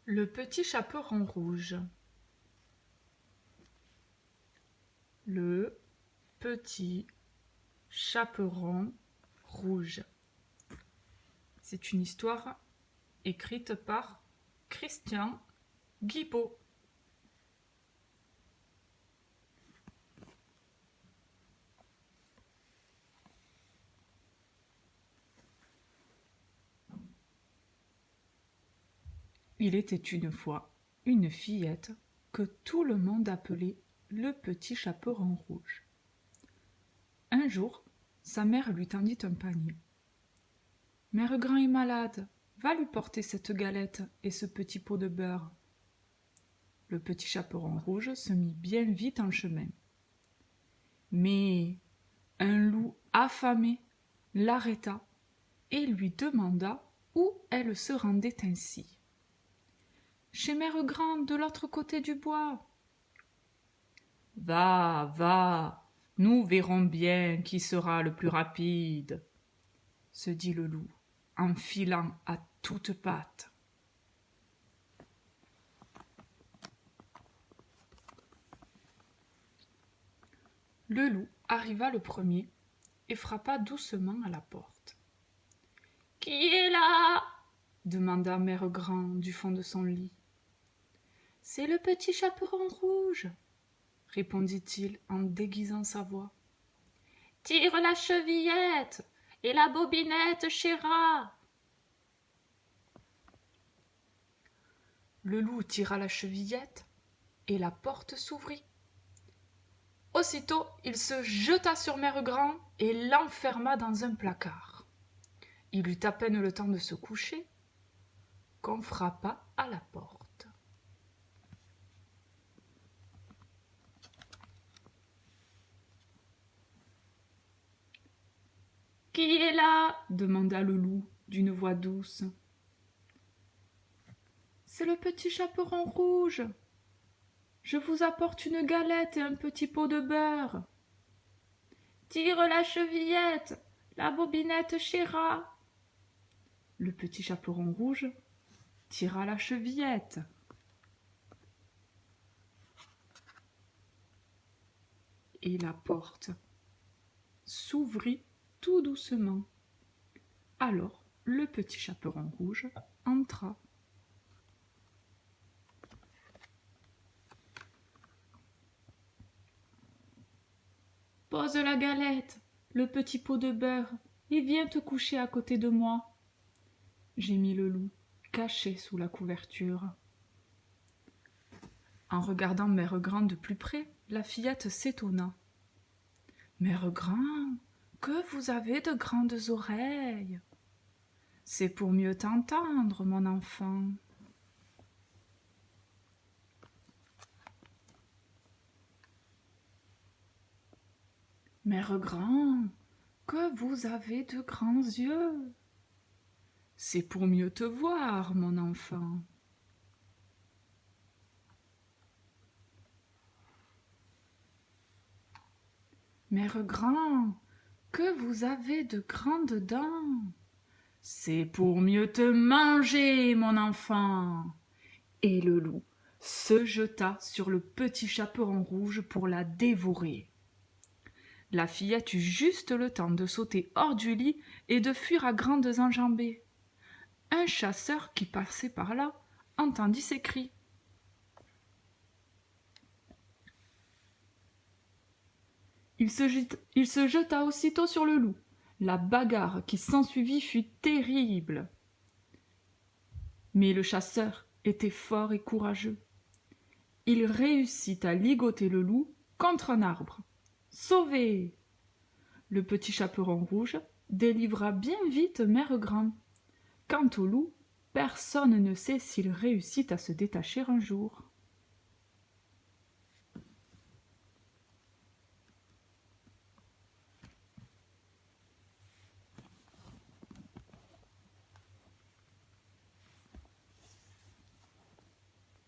Le petit chaperon rouge. Le petit chaperon rouge. C'est une histoire écrite par Christian Guibaud. Il était une fois une fillette que tout le monde appelait le petit chaperon rouge. Un jour, sa mère lui tendit un panier. « Mère Grand est malade, va lui porter cette galette et ce petit pot de beurre. » Le petit chaperon rouge se mit bien vite en chemin. Mais un loup affamé l'arrêta et lui demanda où elle se rendait ainsi. « Chez Mère Grand, de l'autre côté du bois. »« Va, va, nous verrons bien qui sera le plus rapide, » se dit le loup, en filant à toutes pattes. Le loup arriva le premier et frappa doucement à la porte. « Qui est là ?» demanda Mère Grand du fond de son lit. « C'est le petit chaperon rouge, » répondit-il en déguisant sa voix. « Tire la chevillette et la bobinette, chéra !» Le loup tira la chevillette et la porte s'ouvrit. Aussitôt, il se jeta sur Mère Grand et l'enferma dans un placard. Il eut à peine le temps de se coucher qu'on frappa à la porte. « Qui est là ?» demanda le loup d'une voix douce. « C'est le petit chaperon rouge. Je vous apporte une galette et un petit pot de beurre. »« Tire la chevillette, la bobinette, chéra !» Le petit chaperon rouge tira la chevillette. Et la porte s'ouvrit tout doucement. Alors le petit chaperon rouge entra. « Pose la galette, le petit pot de beurre, et viens te coucher à côté de moi, » gémit le loup, caché sous la couverture. En regardant Mère Grand de plus près, la fillette s'étonna. « Mère Grand, que vous avez de grandes oreilles ! C'est pour mieux t'entendre, mon enfant. » « Mère Grand, que vous avez de grands yeux ! C'est pour mieux te voir, mon enfant. » Mère Grand, que vous avez de grandes dents! C'est pour mieux te manger, mon enfant. Et le loup se jeta sur le petit chaperon rouge pour la dévorer. La fillette eut juste le temps de sauter hors du lit et de fuir à grandes enjambées. Un chasseur qui passait par là entendit ses cris. Il se jeta aussitôt sur le loup. La bagarre qui s'ensuivit fut terrible. Mais le chasseur était fort et courageux. Il réussit à ligoter le loup contre un arbre. Sauvé! Le petit chaperon rouge délivra bien vite Mère Grand. Quant au loup, personne ne sait s'il réussit à se détacher un jour.